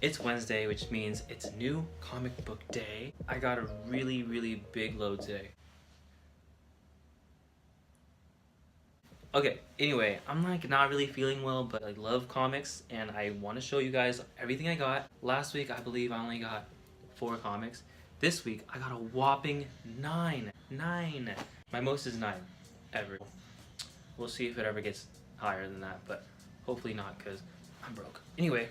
It's Wednesday, which means it's new comic book day. I got a really big load today. Okay, anyway, I'm like not really feeling well, but I love comics and I want to show you guys everything I got. Last week, I believe I only got 4 comics. This week, I got a whopping 9. 9! My most is 9 ever. We'll see if it ever gets higher than that, but hopefully not because I'm broke. Anyway,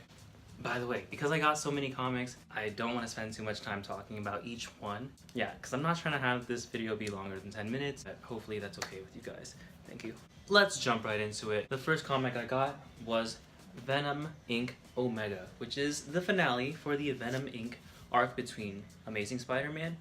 by the way, because I got so many comics, I don't want to spend too much time talking about each one. Yeah, because I'm not trying to have this video be longer than 10 minutes, but hopefully that's okay with you guys. Thank you. Let's jump right into it. The first comic I got was Venom Ink Omega, which is the finale for the Venom Ink arc between Amazing Spider-Man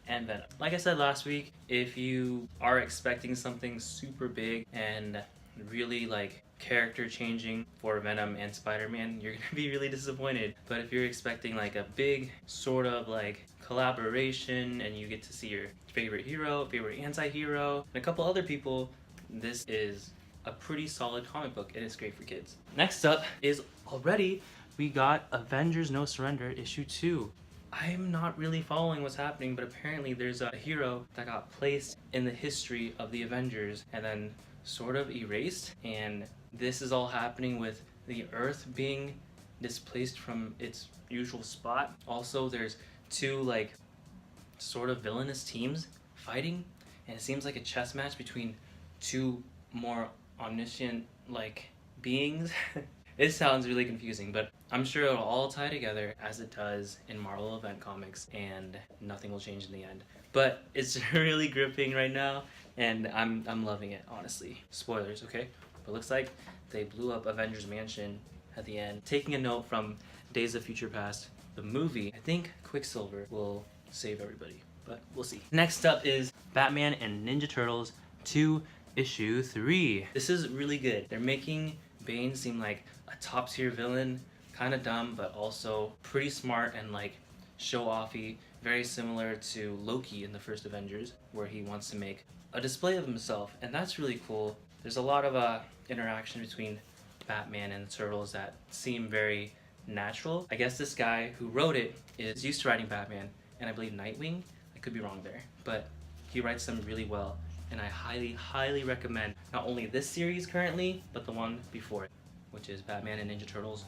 and Venom. Like I said last week, if you are expecting something super big and really like character changing for Venom and Spider-Man, you're gonna be really disappointed. But if you're expecting like a big sort of like collaboration and you get to see your favorite hero, favorite anti-hero, and a couple other people, this is a pretty solid comic book and it's great for kids. Next up is already we got Avengers No Surrender issue 2. I'm not really following what's happening, but apparently there's a hero that got placed in the history of the Avengers and then sort of erased, and this is all happening with the Earth being displaced from its usual spot. Also, there's 2 like sort of villainous teams fighting, and it seems like a chess match between 2 more omniscient like beings. It sounds really confusing, but I'm sure it'll all tie together as it does in Marvel event comics and nothing will change in the end. But it's really gripping right now and I'm loving it, honestly. Spoilers, okay? But looks like they blew up Avengers Mansion at the end. Taking a note from Days of Future Past, the movie, I think Quicksilver will save everybody, but we'll see. Next up is Batman and Ninja Turtles 2 issue 3. This is really good. They're making Bane seem like a top tier villain, kind of dumb, but also pretty smart and like show-offy, very similar to Loki in the first Avengers, where he wants to make a display of himself, and that's really cool. There's a lot of interaction between Batman and the Turtles that seem very natural. I guess this guy who wrote it is used to writing Batman, and I believe Nightwing. I could be wrong there, but he writes them really well. And I highly recommend not only this series currently, but the one before it, which is Batman and Ninja Turtles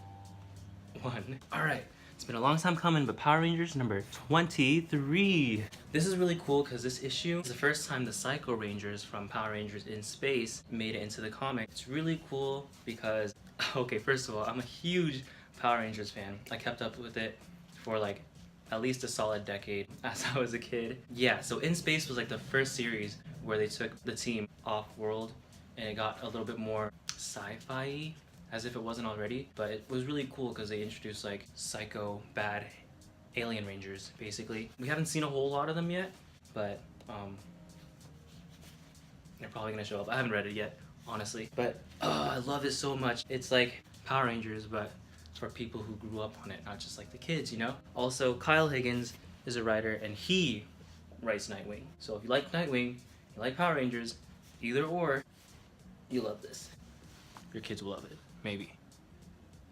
1. Alright, it's been a long time coming, but Power Rangers number 23. This is really cool because this issue is the first time the Psycho Rangers from Power Rangers in Space made it into the comic. It's really cool because, okay, first of all, I'm a huge Power Rangers fan. I kept up with it for like at least a solid decade as I was a kid. Yeah, so In Space was like the first series where they took the team off-world and it got a little bit more sci-fi as if it wasn't already, but it was really cool because they introduced like psycho bad alien rangers basically. We haven't seen a whole lot of them yet, but they're probably gonna show up. I haven't read it yet, honestly, but I love it so much. It's like Power Rangers, but for people who grew up on it, not just like the kids, you know? Also, Kyle Higgins is a writer and he writes Nightwing. So if you like Nightwing, you like Power Rangers, either or, you love this. Your kids will love it. Maybe.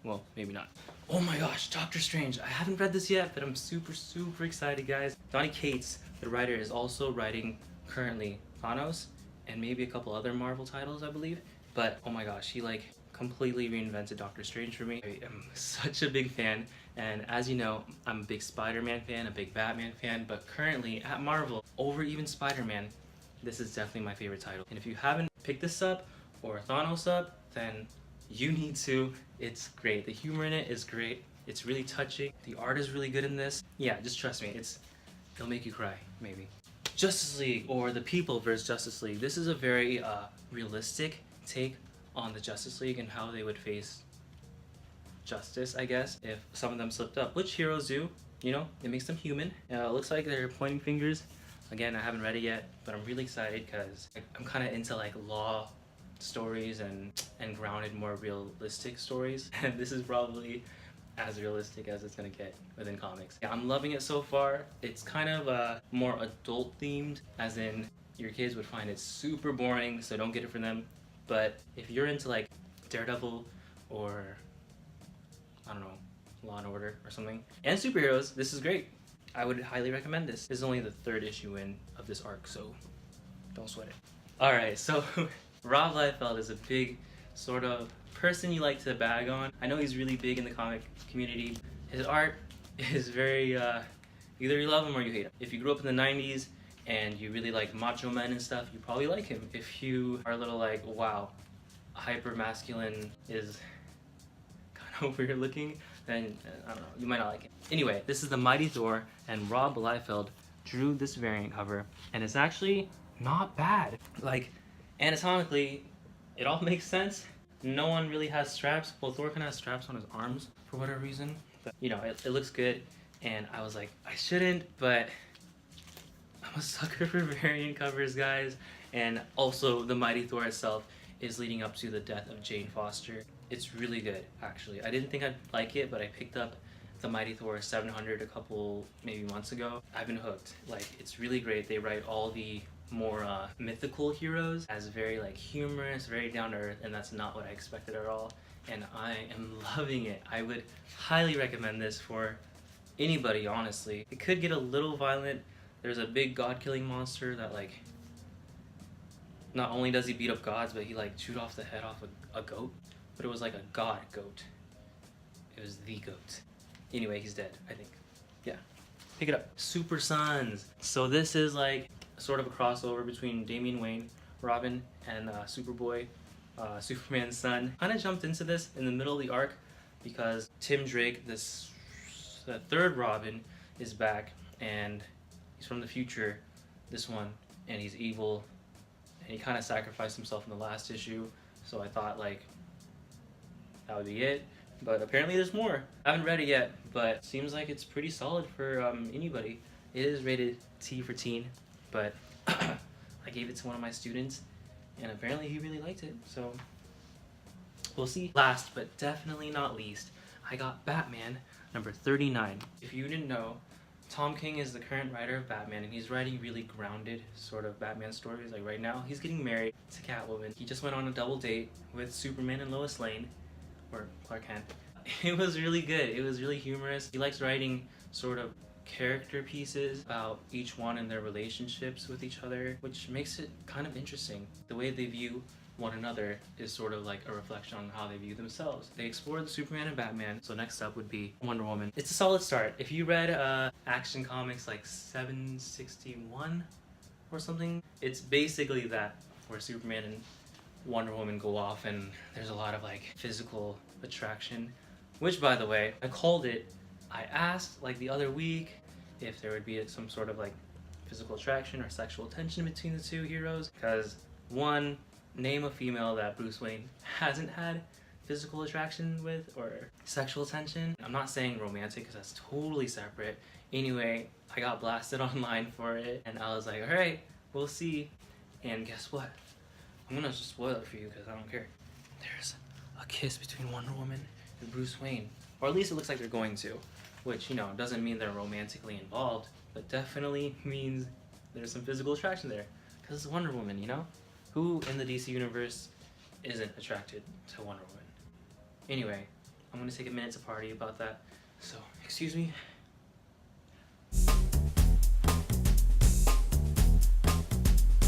Well, maybe not. Oh my gosh, Doctor Strange. I haven't read this yet, but I'm super excited, guys. Donny Cates, the writer, is also writing currently Thanos and maybe a couple other Marvel titles, I believe. But oh my gosh, he like completely reinvented Doctor Strange for me. I am such a big fan, and as you know, I'm a big Spider-Man fan, a big Batman fan, but currently at Marvel, over even Spider-Man, this is definitely my favorite title. And if you haven't picked this up or Thanos up, then you need to. It's great. The humor in it is great. It's really touching. The art is really good in this. Yeah, just trust me. It'll make you cry, maybe. Justice League, or the People vs. Justice League. This is a very realistic take on the Justice League and how they would face justice, I guess, if some of them slipped up, which heroes do, you know, it makes them human. It looks like they're pointing fingers. Again, I haven't read it yet, but I'm really excited because I'm kind of into like law stories and grounded, more realistic stories, and this is probably as realistic as it's gonna get within comics. Yeah, I'm loving it so far. It's kind of more adult themed, as in your kids would find it super boring, so don't get it for them. But if you're into like Daredevil or I don't know, Law and Order or something. And superheroes, this is great. I would highly recommend this. This is only the 3rd issue in of this arc, so don't sweat it. Alright, so Rob Liefeld is a big sort of person you like to bag on. I know he's really big in the comic community. His art is very, either you love him or you hate him. If you grew up in the 90s and you really like macho men and stuff, you probably like him. If you are a little like, wow, hyper masculine is kind of weird looking, then I don't know, you might not like it. Anyway, this is the Mighty Thor, and Rob Liefeld drew this variant cover, and it's actually not bad. Like, anatomically, it all makes sense. No one really has straps. Well, Thor kind of has straps on his arms for whatever reason. But, you know, it looks good, and I was like, I shouldn't, but I'm a sucker for variant covers, guys. And also, the Mighty Thor itself is leading up to the death of Jane Foster. It's really good, actually. I didn't think I'd like it, but I picked up the Mighty Thor 700 a couple, maybe months ago. I've been hooked. Like, it's really great. They write all the more mythical heroes as very like humorous, very down to earth, and that's not what I expected at all. And I am loving it. I would highly recommend this for anybody, honestly. It could get a little violent. There's a big god-killing monster that, like, not only does he beat up gods, but he like chewed off the head off a goat. But it was like a god goat. It was the goat. Anyway, he's dead, I think. Yeah. Pick it up. Super Sons. So this is like sort of a crossover between Damian Wayne, Robin, and Superboy, Superman's son. Kind of jumped into this in the middle of the arc because Tim Drake, the 3rd Robin, is back, and he's from the future, this one, and he's evil, and he kind of sacrificed himself in the last issue, so I thought, like, that would be it. But apparently there's more. I haven't read it yet, but seems like it's pretty solid for anybody. It is rated T for teen, but I gave it to one of my students, and apparently he really liked it, so we'll see. Last, but definitely not least, I got Batman number 39. If you didn't know, Tom King is the current writer of Batman, and he's writing really grounded sort of Batman stories. Like right now, he's getting married to Catwoman. He just went on a double date with Superman and Lois Lane, or Clark Kent. It was really good. It was really humorous. He likes writing sort of character pieces about each one and their relationships with each other, which makes it kind of interesting. The way they view one another is sort of like a reflection on how they view themselves. They explored Superman and Batman, so next up would be Wonder Woman. It's a solid start. If you read Action Comics like 761 or something, it's basically that, where Superman and Wonder Woman go off and there's a lot of like physical attraction, which, by the way, I called it. I asked like the other week if there would be some sort of like physical attraction or sexual tension between the two heroes, because one, name a female that Bruce Wayne hasn't had physical attraction with or sexual tension. I'm not saying romantic because that's totally separate. Anyway, I got blasted online for it, and I was like, all right, we'll see. And guess what? I'm gonna just spoil it for you because I don't care. There's a kiss between Wonder Woman and Bruce Wayne, or at least it looks like they're going to, which, you know, doesn't mean they're romantically involved, but definitely means there's some physical attraction there, because it's Wonder Woman, you know? Who in the DC universe isn't attracted to Wonder Woman? Anyway, I'm gonna take a minute to party about that, so excuse me.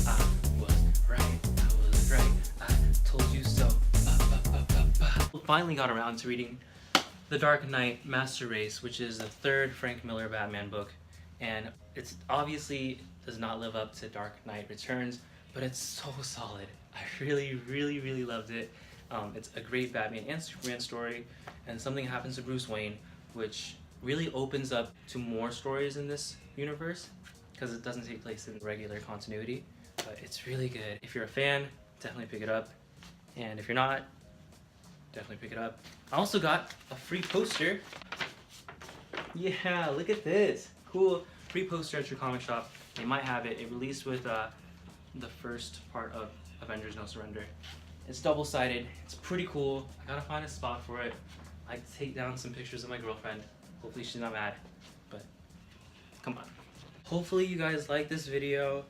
I was right, I told you so. Finally got around to reading The Dark Knight Master Race, which is the 3rd Frank Miller Batman book, and it's obviously does not live up to Dark Knight Returns, but it's so solid. I really loved it. It's a great Batman and Superman story, and something happens to Bruce Wayne which really opens up to more stories in this universe, because it doesn't take place in regular continuity, but it's really good. If you're a fan, definitely pick it up, and if you're not, definitely pick it up. I also got a free poster. Yeah, look at this. Cool free poster at your comic shop. They might have it. It released with the first part of Avengers No Surrender. It's double-sided. It's pretty cool. I gotta find a spot for it. I like to take down some pictures of my girlfriend. Hopefully she's not mad, but come on. Hopefully you guys like this video.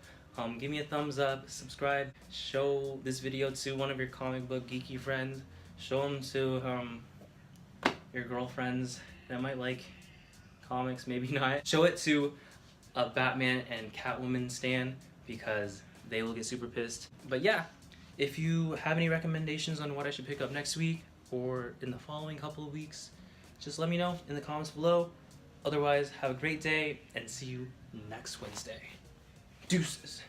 Give me a thumbs up, subscribe, show this video to one of your comic book geeky friends. Show them to your girlfriends that might like comics, maybe not. Show it to a Batman and Catwoman stan because they will get super pissed. But yeah, if you have any recommendations on what I should pick up next week or in the following couple of weeks, just let me know in the comments below. Otherwise, have a great day and see you next Wednesday. Deuces.